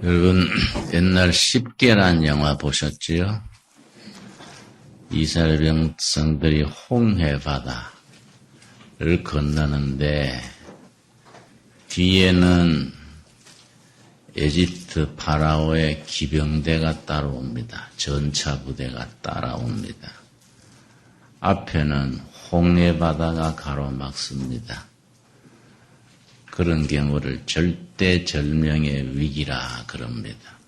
여러분 옛날 10계란 영화 보셨지요? 이스라엘 백성들이 홍해 바다를 건너는데 뒤에는 에집트 파라오의 기병대가 따라옵니다. 전차 부대가 따라옵니다. 앞에는 홍해 바다가 가로막습니다. 그런 경우를 절대절명의 위기라 그럽니다.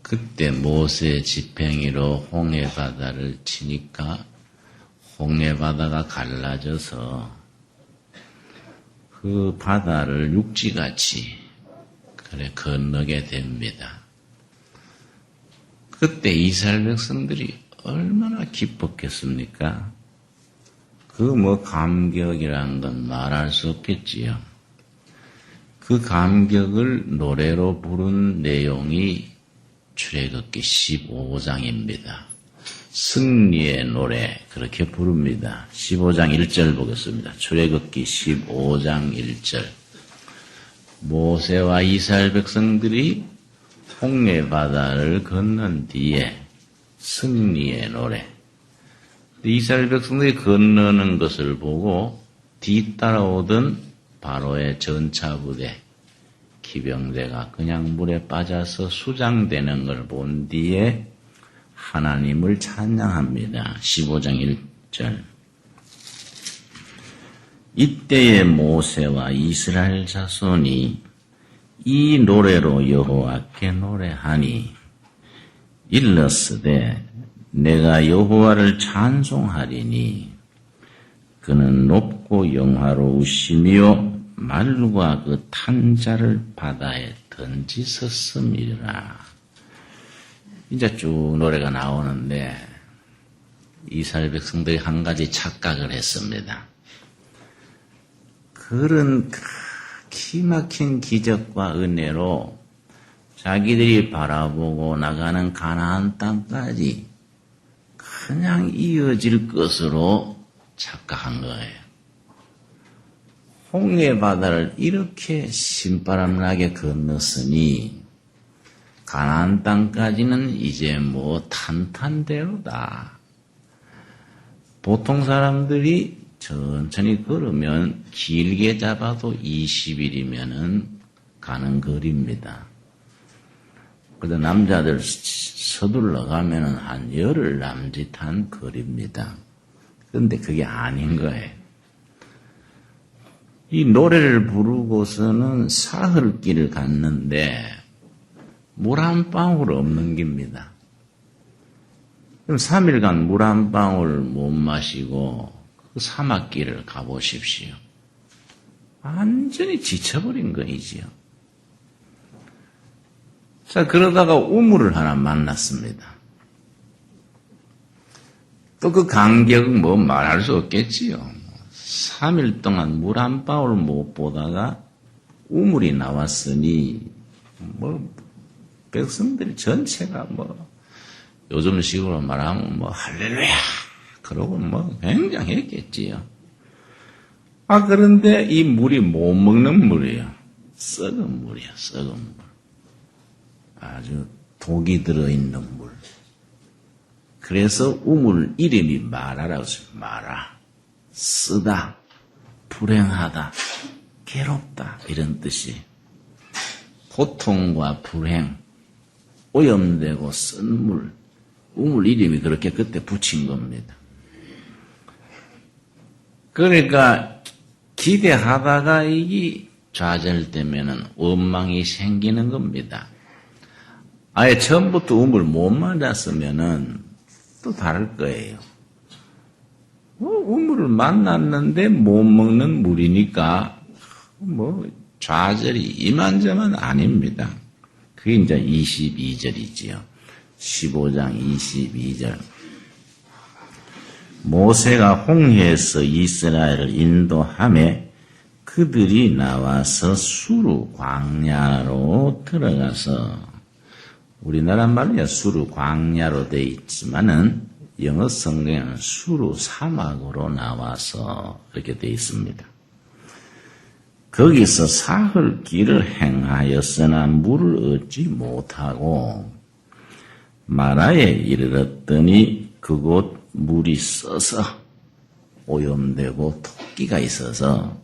그때 모세 지팡이로 홍해 바다를 치니까 홍해 바다가 갈라져서 그 바다를 육지같이 그래 건너게 됩니다. 그때 이스라엘 백성들이 얼마나 기뻤겠습니까? 그 감격이란 건 말할 수 없겠지요. 그 감격을 노래로 부른 내용이 출애굽기 15장입니다. 승리의 노래 그렇게 부릅니다. 15장 1절 보겠습니다. 출애굽기 15장 1절. 모세와 이스라엘 백성들이 홍해 바다를 건넌 뒤에 승리의 노래. 이스라엘 백성들이 건너는 것을 보고 뒤따라오던 바로의 전차부대, 기병대가 그냥 물에 빠져서 수장되는 걸 본 뒤에 하나님을 찬양합니다. 15장 1절. 이때에 모세와 이스라엘 자손이 이 노래로 여호와께 노래하니 일렀으되 내가 여호와를 찬송하리니 그는 높고 영화로우시며 말과 그 탄 자를 바다에 던지셨음이라. 이제 쭉 노래가 나오는데 이스라엘 백성들이 한 가지 착각을 했습니다. 그런 기막힌 기적과 은혜로 자기들이 바라보고 나가는 가나안 땅까지 그냥 이어질 것으로 착각한 거예요. 홍해 바다를 이렇게 신바람나게 건넜으니 가나안 땅까지는 이제 탄탄대로다. 보통 사람들이 천천히 걸으면 길게 잡아도 20일이면은 가는 거리입니다. 그래도 남자들 서둘러 가면은 한 열흘 남짓한 거리입니다. 그런데 그게 아닌 거예요. 이 노래를 부르고서는 사흘길을 갔는데 물 한 방울 없는 겁니다. 그럼 3일간 물 한 방울 못 마시고 그 사막길을 가보십시오. 완전히 지쳐버린 거이지요. 자, 그러다가 우물을 하나 만났습니다. 또 그 간격은 말할 수 없겠지요. 3일 동안 물 한 방울 못 보다가 우물이 나왔으니, 백성들 전체가 요즘식으로 말하면 할렐루야! 그러고 굉장했겠지요. 그런데 이 물이 못 먹는 물이에요. 썩은 물이에요, 썩은 물. 아주 독이 들어있는 물. 그래서 우물 이름이 마라라고 했어요. 마라. 쓰다, 불행하다, 괴롭다 이런 뜻이. 고통과 불행, 오염되고 쓴 물, 우물 이름이 그렇게 그때 붙인 겁니다. 그러니까 기대하다가 이게 좌절되면은 원망이 생기는 겁니다. 아예 처음부터 우물 못 맞았으면은 또 다를 거예요. 우물을 만났는데 못 먹는 물이니까 좌절이 이만저만 아닙니다. 그게 이제 22절이지요. 15장 22절. 모세가 홍해에서 이스라엘을 인도하매 그들이 나와서 수르 광야로 들어가서, 우리나라 말로야 수르 광야로 돼 있지만은 영어 성경에는 수르 사막으로 나와서 이렇게 돼 있습니다. 거기서 사흘 길을 행하였으나 물을 얻지 못하고 마라에 이르렀더니 그곳 물이 써서 오염되고 토끼가 있어서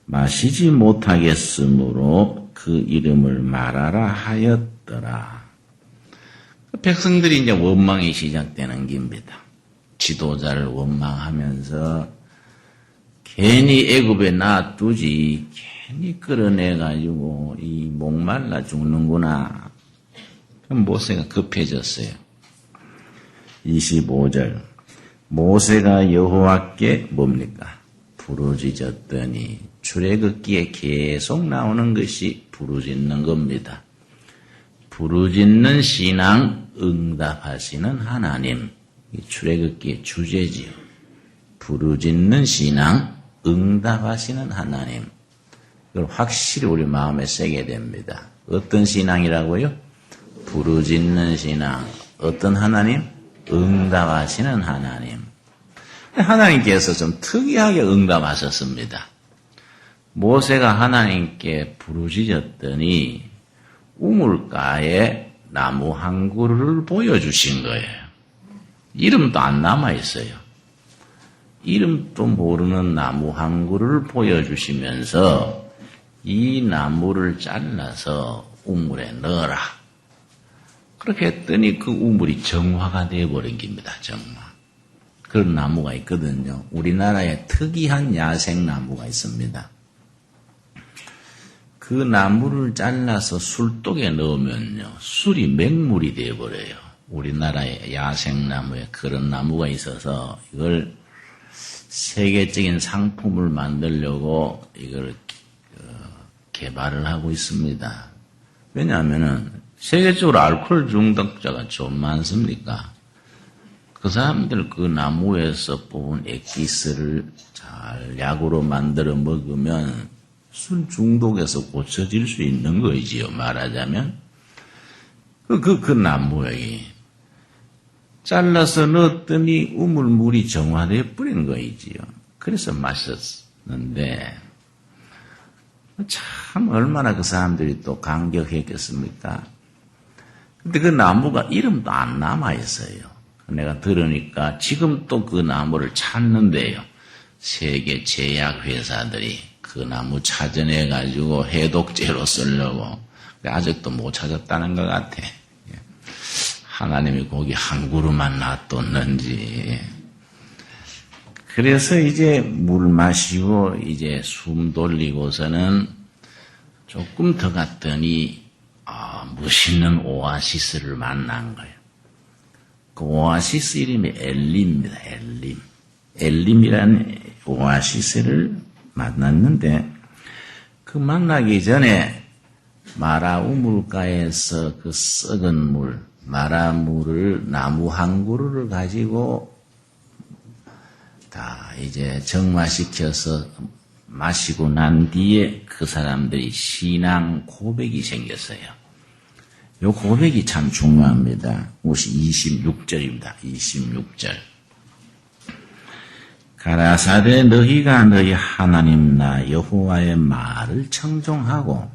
마시지 못하겠으므로 그 이름을 마라라 하였더라. 백성들이 이제 원망이 시작되는 겁니다. 지도자를 원망하면서 괜히 애굽에 놔두지 괜히 끌어내가지고 이 목말라 죽는구나. 그럼 모세가 급해졌어요. 25절 모세가 여호와께 뭡니까? 부르짖었더니 출애굽기에 계속 나오는 것이 부르짖는 겁니다. 부르짖는 신앙 응답하시는 하나님. 출애굽기의 주제지요. 부르짖는 신앙 응답하시는 하나님. 이걸 확실히 우리 마음에 새게 됩니다. 어떤 신앙이라고요? 부르짖는 신앙. 어떤 하나님? 응답하시는 하나님. 하나님께서 좀 특이하게 응답하셨습니다. 모세가 하나님께 부르짖었더니 우물가에 나무 한 그루를 보여주신 거예요. 이름도 안 남아있어요. 이름도 모르는 나무 한 그루를 보여주시면서 이 나무를 잘라서 우물에 넣어라. 그렇게 했더니 그 우물이 정화가 되어버린 겁니다. 정화. 그런 나무가 있거든요. 우리나라에 특이한 야생나무가 있습니다. 그 나무를 잘라서 술독에 넣으면요. 술이 맹물이 되어버려요. 우리나라에 야생나무에 그런 나무가 있어서 이걸 세계적인 상품을 만들려고 이걸 개발을 하고 있습니다. 왜냐하면은 세계적으로 알코올 중독자가 좀 많습니까? 그 사람들 그 나무에서 뽑은 액기스를 잘 약으로 만들어 먹으면 술 중독에서 고쳐질 수 있는 거지요. 말하자면 그 나무에 잘라서 넣었더니 우물물이 정화되어 버린 거이지요. 그래서 마셨는데 참 얼마나 그 사람들이 또 감격했겠습니까? 근데 그 나무가 이름도 안 남아있어요. 내가 들으니까 지금 또 그 나무를 찾는데요. 세계 제약회사들이 그 나무 찾아내가지고 해독제로 쓰려고 아직도 못 찾았다는 것 같아. 하나님이 거기 한 그루만 놔뒀는지. 그래서 이제 물 마시고 이제 숨 돌리고서는 조금 더 갔더니 멋있는 오아시스를 만난 거예요. 그 오아시스 이름이 엘림입니다. 엘림이라는 오아시스를 만났는데 그 만나기 전에 마라 우물가에서 그 썩은 물, 마라물을 나무 한 그루를 가지고 다 이제 정화시켜서 마시고 난 뒤에 그 사람들이 신앙 고백이 생겼어요. 요 고백이 참 중요합니다. 26절입니다. 26절. 가라사대 너희가 너희 하나님 나 여호와의 말을 청종하고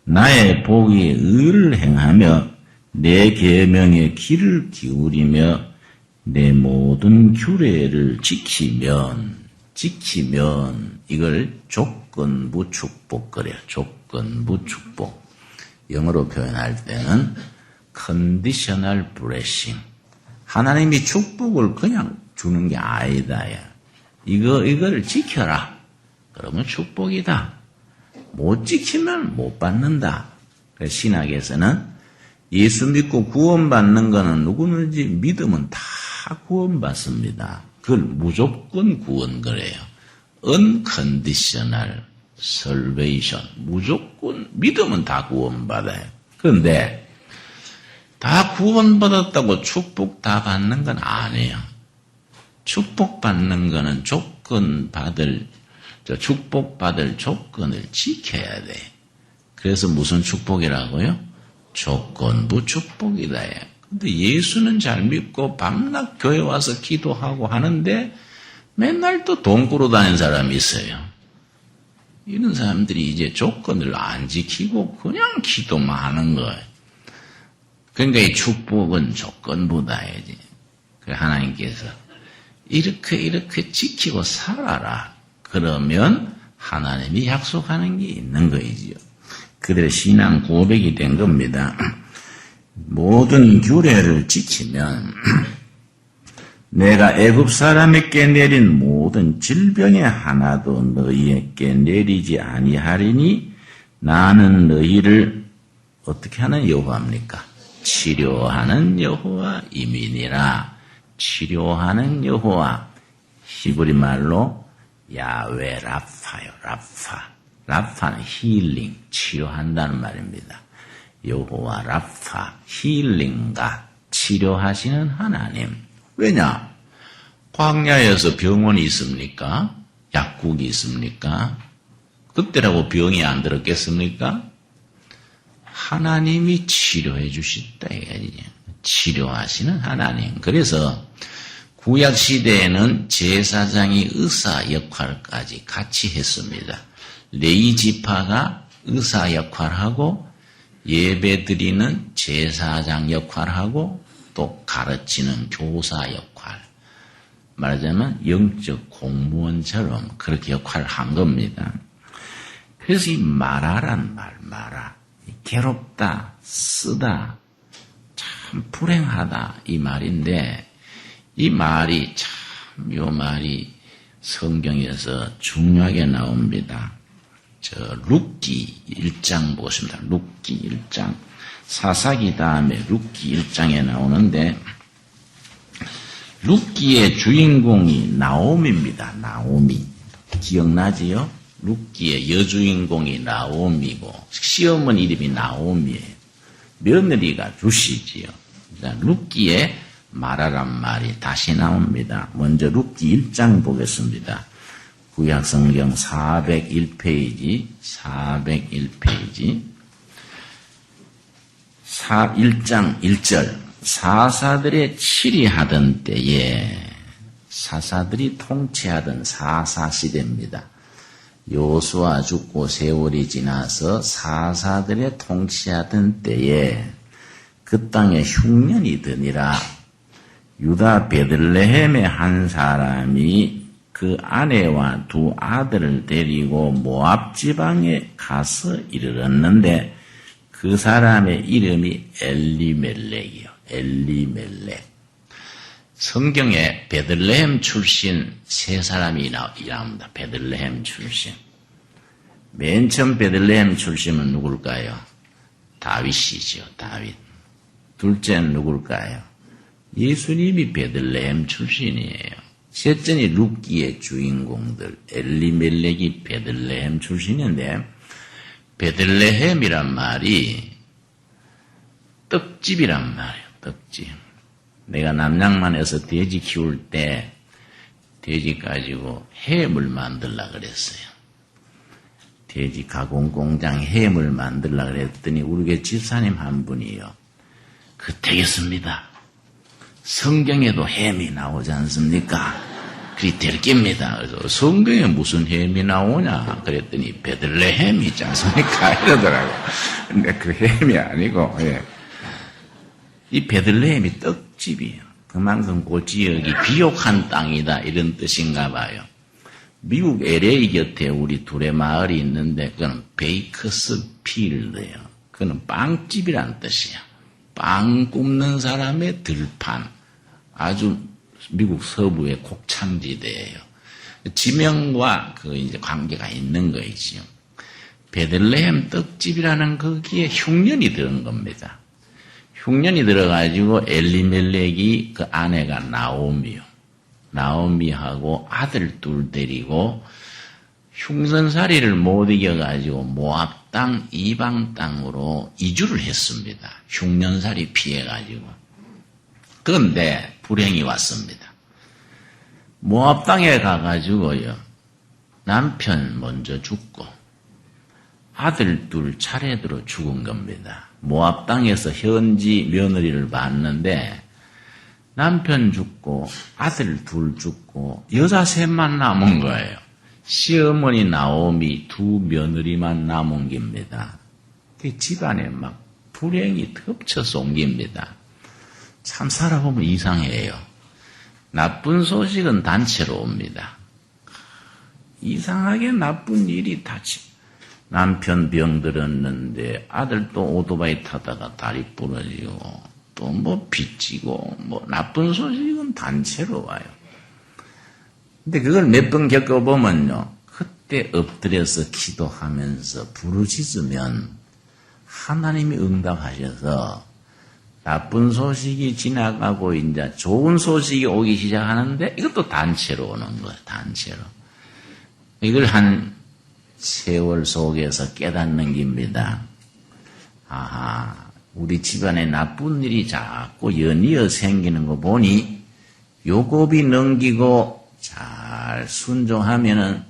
나의 보기에 의를 행하며 내 계명에 귀를 기울이며 내 모든 규례를 지키면 이걸 조건부 축복 그래요. 조건부 축복. 영어로 표현할 때는 conditional blessing. 하나님이 축복을 그냥 주는 게 아니다. 이걸 지켜라. 그러면 축복이다. 못 지키면 못 받는다. 신학에서는 예수 믿고 구원받는 거는 누구든지 믿으면 다 구원받습니다. 그걸 무조건 구원 그래요. unconditional salvation. 무조건 믿으면 다 구원받아요. 그런데 다 구원받았다고 축복 다 받는 건 아니에요. 축복받는 거는 축복받을 조건을 지켜야 돼. 그래서 무슨 축복이라고요? 조건부 축복이다. 근데 예수는 잘 믿고 밤낮 교회 와서 기도하고 하는데 맨날 또 돈 꾸러 다니는 사람이 있어요. 이런 사람들이 이제 조건을 안 지키고 그냥 기도만 하는 거예요. 그러니까 이 축복은 조건보다야지. 하나님께서 이렇게 지키고 살아라. 그러면 하나님이 약속하는 게 있는 거이지요. 그대로 신앙 고백이 된 겁니다. 모든 규례를 지키면 내가 애굽 사람에게 내린 모든 질병의 하나도 너희에게 내리지 아니하리니 나는 너희를 어떻게 하는 여호와입니까? 치료하는 여호와임이니라. 치료하는 여호와, 히브리 말로 야훼 라파요. 라파는 힐링, 치료한다는 말입니다. 여호와 라파, 힐링가, 치료하시는 하나님. 왜냐? 광야에서 병원이 있습니까? 약국이 있습니까? 그때라고 병이 안 들었겠습니까? 하나님이 치료해 주신다. 치료하시는 하나님. 그래서 구약시대에는 제사장이 의사 역할까지 같이 했습니다. 레위 지파가 의사 역할하고 예배드리는 제사장 역할하고 또 가르치는 교사 역할. 말하자면 영적 공무원처럼 그렇게 역할을 한 겁니다. 그래서 이 마라란 말, 마라. 괴롭다, 쓰다, 참 불행하다 이 말인데 이 말이 참 요 말이 성경에서 중요하게 나옵니다. 저 룻기 1장 보겠습니다. 룻기 1장 사사기 다음에 룻기 1장에 나오는데 룻기의 주인공이 나옴입니다. 나오미 기억나지요? 룻기의 여주인공이 나오미고 시어머니 이름이 나오미예요. 며느리가 루시지요. 룻기의 마라란 말이 다시 나옵니다. 먼저 룻기 1장 보겠습니다. 구약성경 401페이지 1장 1절 사사들의 치리하던 때에 사사들이 통치하던 사사시대입니다. 요수아 죽고 세월이 지나서 사사들의 통치하던 때에 그 땅에 흉년이 드니라. 유다 베들레헴의 한 사람이 그 아내와 두 아들을 데리고 모압 지방에 가서 이르렀는데 그 사람의 이름이 엘리멜렉이요. 엘리멜렉. 성경에 베들레헴 출신 세 사람이 나옵니다. 베들레헴 출신. 맨 처음 베들레헴 출신은 누굴까요? 다윗이죠. 다윗. 둘째는 누굴까요? 예수님이 베들레헴 출신이에요. 셋째는 룻기의 주인공들 엘리멜렉이 베들레헴 출신인데 베들레헴이란 말이 떡집이란 말이에요. 떡집. 내가 남양만에서 돼지 키울 때 돼지 가지고 햄을 만들려고 그랬어요. 돼지 가공공장 햄을 만들려고 그랬더니 우리 교회 집사님 한 분이요. 그 되겠습니다. 성경에도 햄이 나오지 않습니까? 그리 될 겁니다. 그래서 성경에 무슨 햄이 나오냐? 그랬더니 베들레헴이 있지 않습니까? 이러더라고요. 근데 그 햄이 아니고, 예. 이 베들레헴이 떡집이에요. 그만큼 그 지역이 비옥한 땅이다 이런 뜻인가 봐요. 미국 LA 곁에 우리 둘의 마을이 있는데 그건 베이커스필드예요. 그건 빵집이란 뜻이에요. 빵 굽는 사람의 들판. 아주 미국 서부의 곡창지대예요. 지명과 그 이제 관계가 있는 거이지요. 베들레헴 떡집이라는 거기에 흉년이 들은 겁니다. 흉년이 들어가지고 엘리멜렉이 그 아내가 나오미요. 나오미하고 아들 둘 데리고 흉년살이를 못 이겨가지고 모압 땅 이방 땅으로 이주를 했습니다. 흉년살이 피해가지고. 그런데 불행이 왔습니다. 모압 땅에 가가지고요. 남편 먼저 죽고 아들 둘 차례대로 죽은 겁니다. 모압 땅에서 현지 며느리를 봤는데 남편 죽고 아들 둘 죽고 여자 셋만 남은 거예요. 시어머니 나오미 두 며느리만 남은 겁니다. 그 집안에 막 불행이 덮쳐서 온 겁니다. 참 살아보면 이상해요. 나쁜 소식은 단체로 옵니다. 이상하게 나쁜 일이 남편 병들었는데 아들 또 오토바이 타다가 다리 부러지고 또 뭐 빚지고 뭐 나쁜 소식은 단체로 와요. 근데 그걸 몇 번 겪어보면요. 그때 엎드려서 기도하면서 부르짖으면 하나님이 응답하셔서 나쁜 소식이 지나가고 이제 좋은 소식이 오기 시작하는데 이것도 단체로 오는 거예요. 단체로. 이걸 한 세월 속에서 깨닫는 겁니다. 아하, 우리 집안에 나쁜 일이 자꾸 연이어 생기는 거 보니 요곱이 넘기고 잘 순종하면은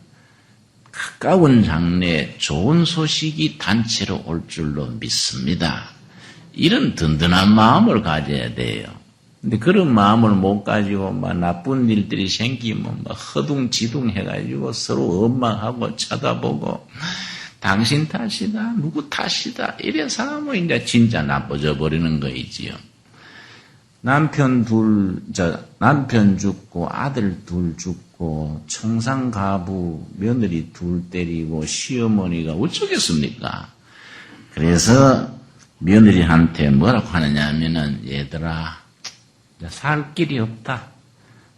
가까운 장래에 좋은 소식이 단체로 올 줄로 믿습니다. 이런 든든한 마음을 가져야 돼요. 근데 그런 마음을 못 가지고 막 나쁜 일들이 생기면 막 허둥지둥 해가지고 서로 원망하고 쳐다보고 당신 탓이다, 누구 탓이다 이래서 하면 이제 진짜 나빠져 버리는 거이지요. 남편 죽고 아들 둘 죽고 청산가부 며느리 둘 때리고 시어머니가 어쩌겠습니까? 그래서 며느리한테 뭐라고 하느냐 하면은 얘들아 살 길이 없다.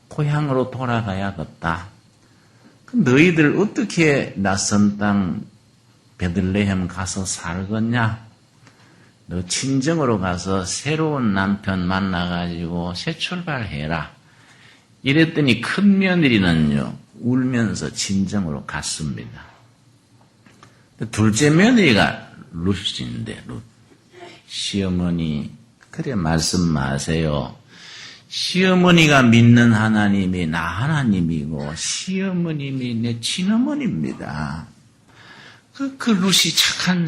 고향으로 돌아가야겠다. 너희들 어떻게 낯선 땅 베들레헴 가서 살겠냐? 너 친정으로 가서 새로운 남편 만나가지고 새 출발해라. 이랬더니 큰 며느리는요 울면서 친정으로 갔습니다. 둘째 며느리가 룻인데 룻. 시어머니 그래 말씀 마세요. 시어머니가 믿는 하나님이 나 하나님이고 시어머님이 내 친어머니입니다. 그 룻이 착한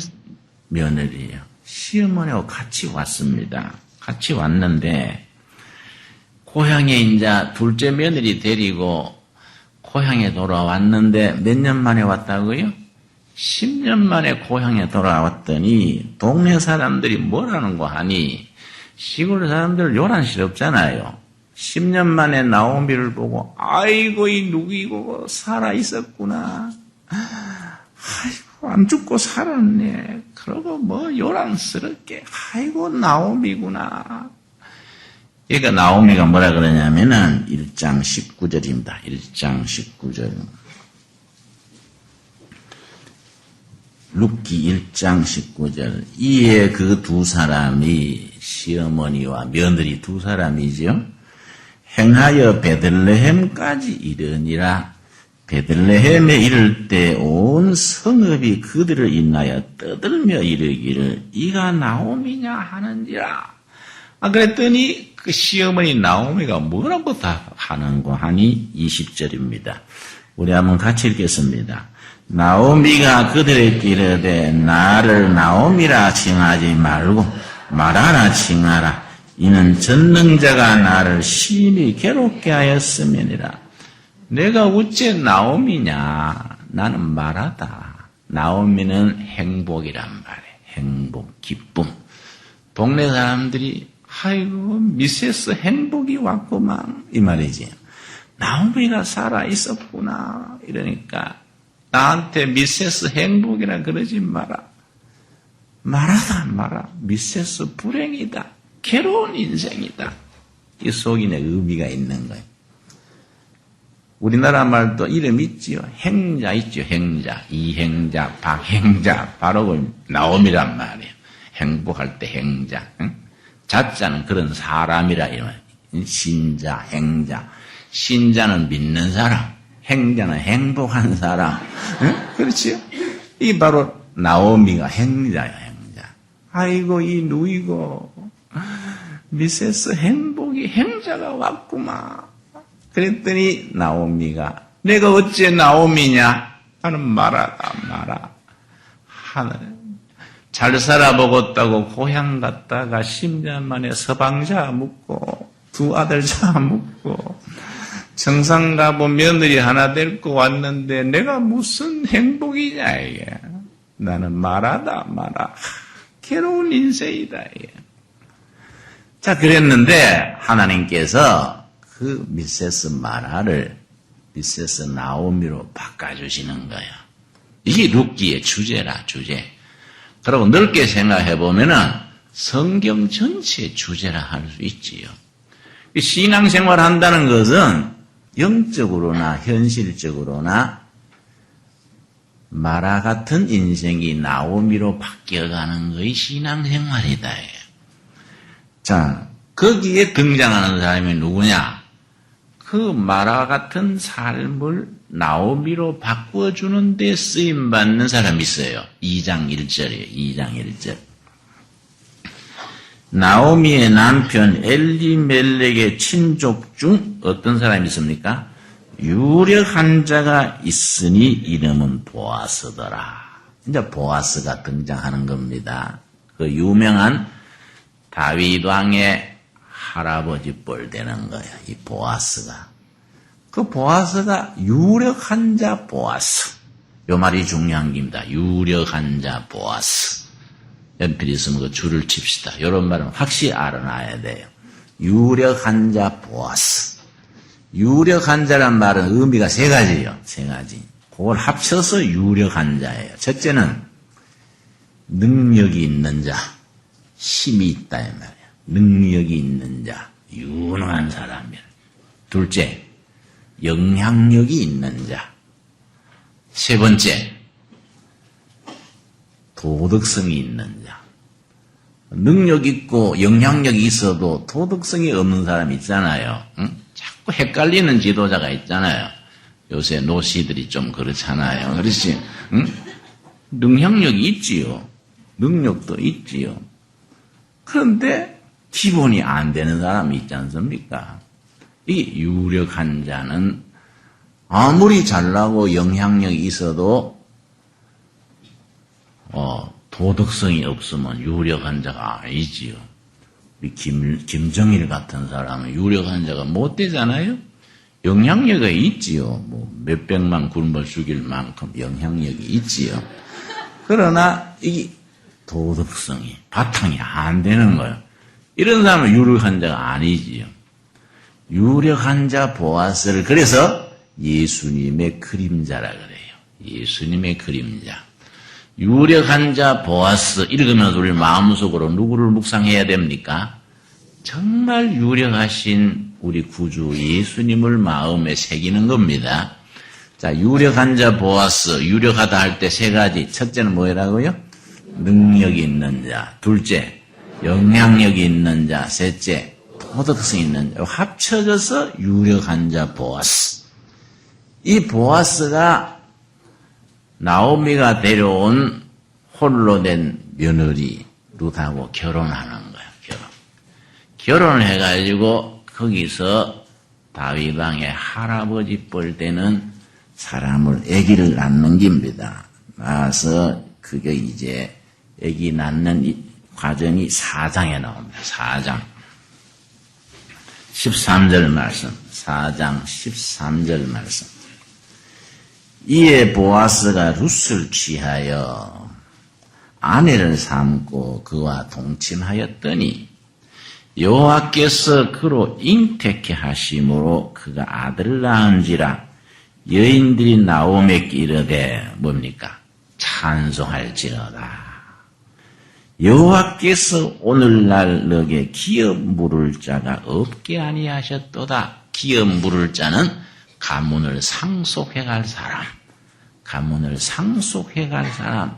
며느리예요. 시어머니하고 같이 왔습니다. 같이 왔는데 고향에 이제 둘째 며느리 데리고 고향에 돌아왔는데 몇 년 만에 왔다고요? 10년 만에 고향에 돌아왔더니 동네 사람들이 뭐라는 거 하니 시골 사람들 요란스럽잖아요. 10년 만에 나오미를 보고 아이고 이 누구이고 살아있었구나. 아이고 안 죽고 살았네. 그러고 뭐 요란스럽게 아이고 나오미구나. 그러니까 나오미가 뭐라 그러냐면은 1장 19절입니다. 1장 19절. 룻기 1장 19절. 이에 그 두 사람이 시어머니와 며느리 두 사람이죠. 행하여 베들레헴까지 이르니라. 베들레헴에 이를 때 온 성읍이 그들을 인하여 떠들며 이르기를 이가 나오미냐 하는지라. 그랬더니 그 시어머니 나오미가 뭐라고 다 하는고 하니 20절입니다. 우리 한번 같이 읽겠습니다. 나오미가 그들에게 이르되 나를 나오미라 칭하지 말고 말하라 칭하라. 이는 전능자가 나를 심히 괴롭게 하였음이니라. 내가 어째 나오미냐? 나는 말하다. 나오미는 행복이란 말이에요. 행복, 기쁨. 동네 사람들이 아이고 미세스 행복이 왔구만 이 말이지. 나오미가 살아 있었구나 이러니까 나한테 미세스 행복이라 그러지 마라. 말하다 마라. 미세스 불행이다. 괴로운 인생이다. 이 속인의 의미가 있는 거예요. 우리나라 말도 이름 있지요. 행자 있죠. 행자. 이행자, 박행자. 바로 그 나오미란 말이에요. 행복할 때 행자. 응? 자자는 그런 사람이라 이런 신자, 행자. 신자는 믿는 사람. 행자는 행복한 사람. 응? 그렇지요? 이 바로 나오미가 행자야, 행자. 아이고, 이 누이고. 미세스 행복이 행자가 왔구만. 그랬더니 나오미가 내가 어째 나오미냐? 하는 말하다 마라. 잘 살아보겠다고 고향 갔다가 10년 만에 서방자 묻고 두 아들 자 묻고 청산 가보 며느리 하나 데리고 왔는데 내가 무슨 행복이냐 이게. 나는 마라다 마라. 괴로운 인생이다 이게. 자 그랬는데 하나님께서 그 미세스 마라를 미세스 나오미로 바꿔주시는 거예요. 이게 룻기의 주제라 주제. 그리고 넓게 생각해 보면은 성경 전체의 주제라 할 수 있지요. 신앙생활 한다는 것은 영적으로나 현실적으로나 마라 같은 인생이 나오미로 바뀌어가는 것이 신앙생활이다. 자, 거기에 등장하는 사람이 누구냐? 그 마라 같은 삶을 나오미로 바꾸어주는 데 쓰임받는 사람이 있어요. 2장 1절이에요. 2장 1절. 나오미의 남편 엘리멜렉의 친족 중 어떤 사람이 있습니까? 유력한 자가 있으니 이름은 보아스더라. 이제 보아스가 등장하는 겁니다. 그 유명한 다윗 왕의 할아버지 뻘 되는 거예요. 이 보아스가. 그 보아스가 유력한 자 보아스. 요 말이 중요한 겁니다. 유력한 자 보아스. 연필 있으면 그 줄을 칩시다. 이런 말은 확실히 알아놔야 돼요. 유력한 자 보아스. 유력한 자란 말은 의미가 세 가지예요. 세 가지. 그걸 합쳐서 유력한 자예요. 첫째는 능력이 있는 자, 힘이 있다 이 말이에요. 능력이 있는 자, 유능한 사람이에요. 둘째, 영향력이 있는 자. 세 번째, 도덕성이 있는 자. 능력 있고 영향력이 있어도 도덕성이 없는 사람이 있잖아요. 응? 자꾸 헷갈리는 지도자가 있잖아요. 요새 노시들이 좀 그렇잖아요. 그렇지? 응? 능력력이 있지요. 능력도 있지요. 그런데 기본이 안 되는 사람이 있지 않습니까? 이 유력한 자는 아무리 잘나고 영향력이 있어도 도덕성이 없으면 유력한 자가 아니지요. 우리 김정일 같은 사람은 유력한 자가 못 되잖아요. 영향력이 있지요. 뭐 몇백만 굶어 죽일 만큼 영향력이 있지요. 그러나 이 도덕성이 바탕이 안 되는 거예요. 이런 사람은 유력한 자가 아니지요. 유력한 자 보아스를 그래서 예수님의 그림자라 그래요. 예수님의 그림자. 유력한 자 보아스 읽으면서 우리 마음속으로 누구를 묵상해야 됩니까? 정말 유력하신 우리 구주 예수님을 마음에 새기는 겁니다. 자, 유력한 자 보아스, 유력하다 할 때 세 가지. 첫째는 뭐라고요? 능력이 있는 자. 둘째, 영향력이 있는 자. 셋째, 도덕성이 있는 자. 합쳐져서 유력한 자 보아스. 이 보아스가 나오미가 데려온 홀로 된 며느리 룻하고 결혼하는 거예요. 결혼을 해가지고 거기서 다윗 왕의 할아버지 뻘 되는 사람을 아기를 낳는 겁니다. 낳아서 그게 이제 아기 낳는 이 과정이 4장에 나옵니다. 4장 13절 말씀. 4장 13절 말씀. 이에 보아스가 룻을 취하여 아내를 삼고 그와 동침하였더니 여호와께서 그로 잉태케 하심으로 그가 아들을 낳은지라 여인들이 나오미에게 이르되 뭡니까? 찬송할지어다. 여호와께서 오늘날 너게 기업 물을 자가 없게 아니하셨도다. 기업 물을 자는 가문을 상속해갈 사람. 가문을 상속해갈 사람.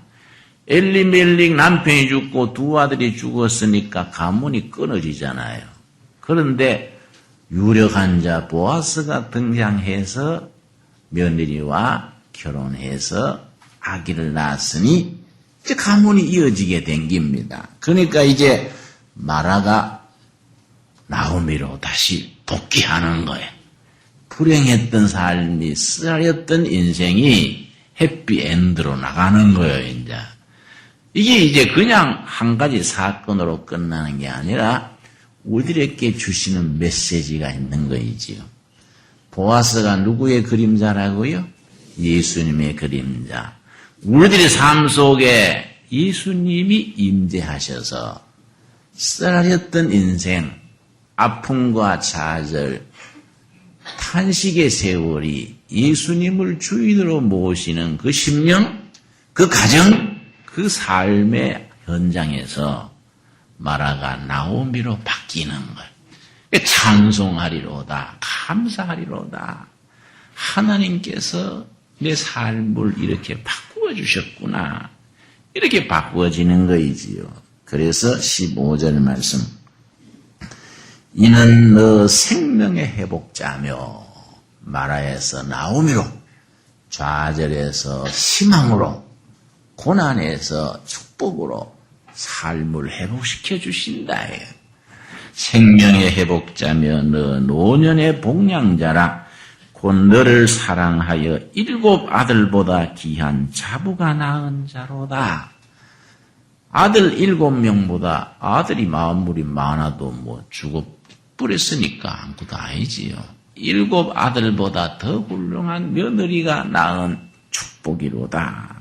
엘리멜렉 남편이 죽고 두 아들이 죽었으니까 가문이 끊어지잖아요. 그런데 유력한 자 보아스가 등장해서 며느리와 결혼해서 아기를 낳았으니 이제 가문이 이어지게 된 겁니다. 그러니까 이제 마라가 나오미로 다시 복귀하는 거예요. 불행했던 삶이 쓰라렸던 인생이 해피엔드로 나가는 거예요, 이제. 이게 이제 그냥 한 가지 사건으로 끝나는 게 아니라 우리들에게 주시는 메시지가 있는 거이지요. 보아스가 누구의 그림자라고요? 예수님의 그림자. 우리들의 삶 속에 예수님이 임재하셔서 쓰라렸던 인생, 아픔과 좌절, 탄식의 세월이 예수님을 주인으로 모시는 그 심령, 그 가정, 그 삶의 현장에서 마라가 나오미로 바뀌는 것. 찬송하리로다, 감사하리로다. 하나님께서 내 삶을 이렇게 바꾸어 주셨구나. 이렇게 바꾸어지는 거이지요. 그래서 15절 말씀. 이는 너 생명의 회복자며 마라에서 나오미로, 좌절에서 희망으로, 고난에서 축복으로 삶을 회복시켜 주신다. 생명의 회복자며 너 노년의 복량자라. 곧 너를 사랑하여 7 아들보다 귀한 자부가 낳은 자로다. 아들 7명보다 아들이 마음물이 많아도 뭐 죽어버렸으니까 아무것도 아니지요. 7 아들보다 더 훌륭한 며느리가 낳은 축복이로다.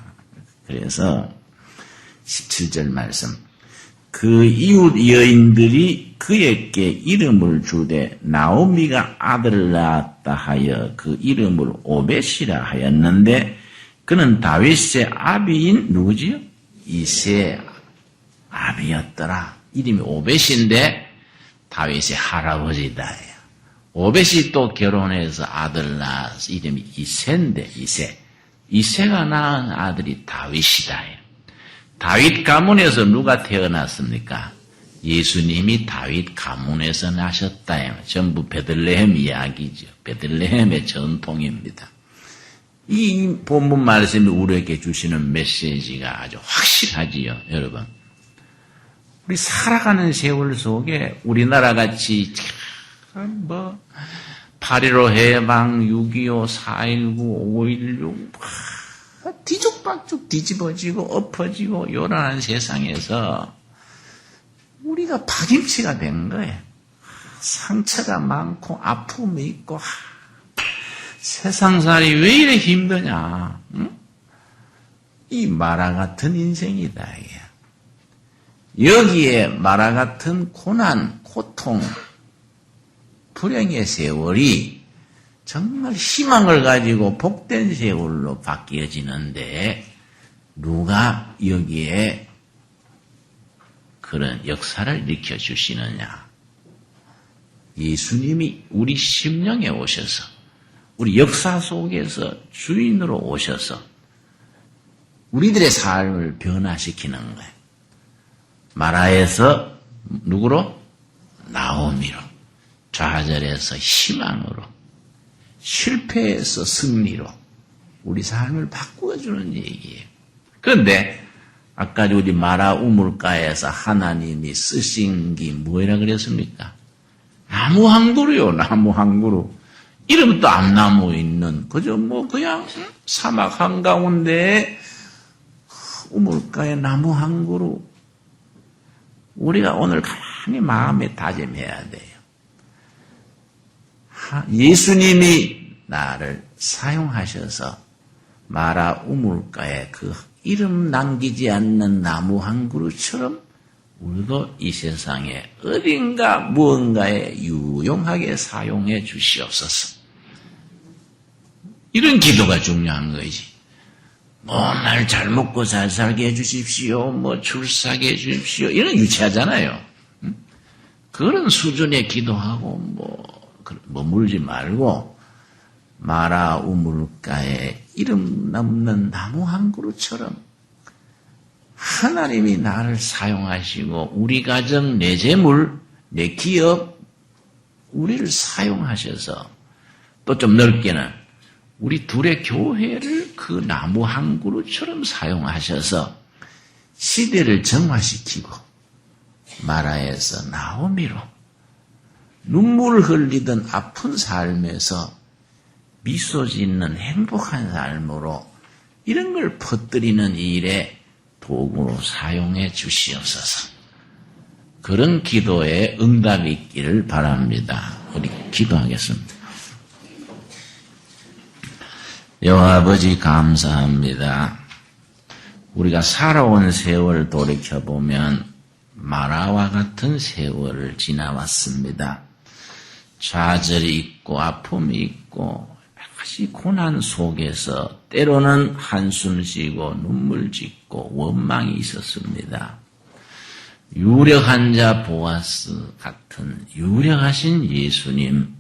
그래서 17절 말씀. 그 이웃 여인들이 그에게 이름을 주되 나오미가 아들을 낳았다 하여 그 이름을 오벳이라 하였는데 그는 다윗의 아비인 누구지요? 이새의 아비였더라. 이름이 오벳인데 다윗의 할아버지다. 오벳이 또 결혼해서 아들 낳아서 이름이 이새인데 이새가 낳은 아들이 다윗이다. 다윗 가문에서 누가 태어났습니까? 예수님이 다윗 가문에서 나셨다. 전부 베들레헴 이야기죠. 베들레헴의 전통입니다. 이 본문 말씀이 우리에게 주시는 메시지가 아주 확실하지요, 여러분. 우리 살아가는 세월 속에 우리나라 같이 8.15 해방, 6.25, 4.19, 5.16 뒤죽박죽 뒤집어지고 엎어지고 요란한 세상에서 우리가 파김치가 된 거예요. 상처가 많고 아픔이 있고 세상살이 왜 이래 힘드냐. 응? 이 마라 같은 인생이다. 여기에 마라 같은 고난, 고통, 불행의 세월이 정말 희망을 가지고 복된 세월로 바뀌어지는데 누가 여기에 그런 역사를 일으켜주시느냐. 예수님이 우리 심령에 오셔서 우리 역사 속에서 주인으로 오셔서 우리들의 삶을 변화시키는 거예요. 마라에서 누구로? 나오미로, 좌절에서 희망으로, 실패에서 승리로 우리 삶을 바꾸어주는 얘기예요. 그런데 아까 우리 마라 우물가에서 하나님이 쓰신 게 뭐라 그랬습니까? 나무 한 그루요, 나무 한 그루. 이름도 암나무 있는 그저 그냥 사막 한가운데 우물가에 나무 한 그루. 우리가 오늘 가만히 마음에 다짐해야 돼요. 예수님이 나를 사용하셔서 마라 우물가에 그 이름 남기지 않는 나무 한 그루처럼 우리도 이 세상에 어딘가 무언가에 유용하게 사용해 주시옵소서. 이런 기도가 중요한 거지. 날 잘 먹고 잘 살게 해주십시오. 출사게 해주십시오. 이런 유치하잖아요. 그런 수준의 기도하고 머물지 말고 마라 우물가에 이름 남는 나무 한 그루처럼 하나님이 나를 사용하시고 우리 가정, 내 재물, 내 기업, 우리를 사용하셔서 또 좀 넓게는 우리 둘의 교회를 그 나무 한 그루처럼 사용하셔서 시대를 정화시키고 마라에서 나오미로 눈물을 흘리던 아픈 삶에서 미소 짓는 행복한 삶으로 이런 걸 퍼뜨리는 일에 도구로 사용해 주시옵소서. 그런 기도에 응답이 있기를 바랍니다. 우리 기도하겠습니다. 여호와 아버지 감사합니다. 우리가 살아온 세월 돌이켜보면 마라와 같은 세월을 지나왔습니다. 좌절이 있고 아픔이 있고 여러 가지 고난 속에서 때로는 한숨 쉬고 눈물 짓고 원망이 있었습니다. 유력한 자 보아스 같은 유력하신 예수님,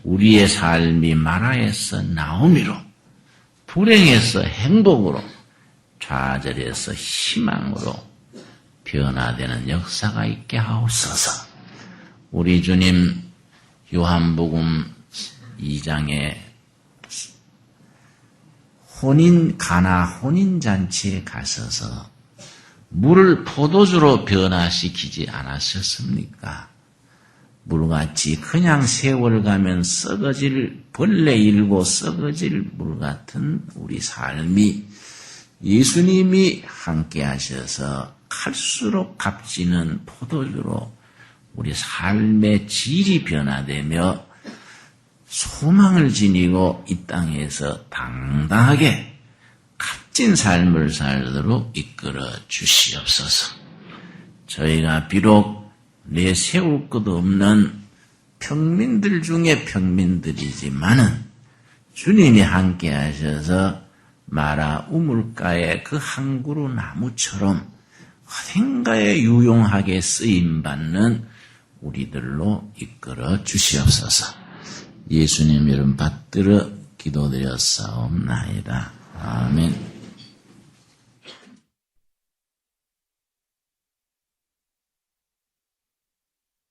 우리의 삶이 마라에서 나오미로, 불행에서 행복으로, 좌절에서 희망으로 변화되는 역사가 있게 하옵소서. 우리 주님 요한복음 2장에 가나 혼인잔치에 가셔서 물을 포도주로 변화시키지 않으셨습니까? 물같이 그냥 세월 가면 썩어질, 벌레 일고 썩어질 물 같은 우리 삶이 예수님이 함께 하셔서 갈수록 값지는 포도주로 우리 삶의 질이 변화되며 소망을 지니고 이 땅에서 당당하게 값진 삶을 살도록 이끌어 주시옵소서. 저희가 비록 내세울 것 없는 평민들 중에 평민들이지만은 주님이 함께 하셔서 마라 우물가의 그 한 그루 나무처럼 어딘가에 유용하게 쓰임받는 우리들로 이끌어 주시옵소서. 예수님 이름 받들어 기도드렸사옵나이다. 아멘.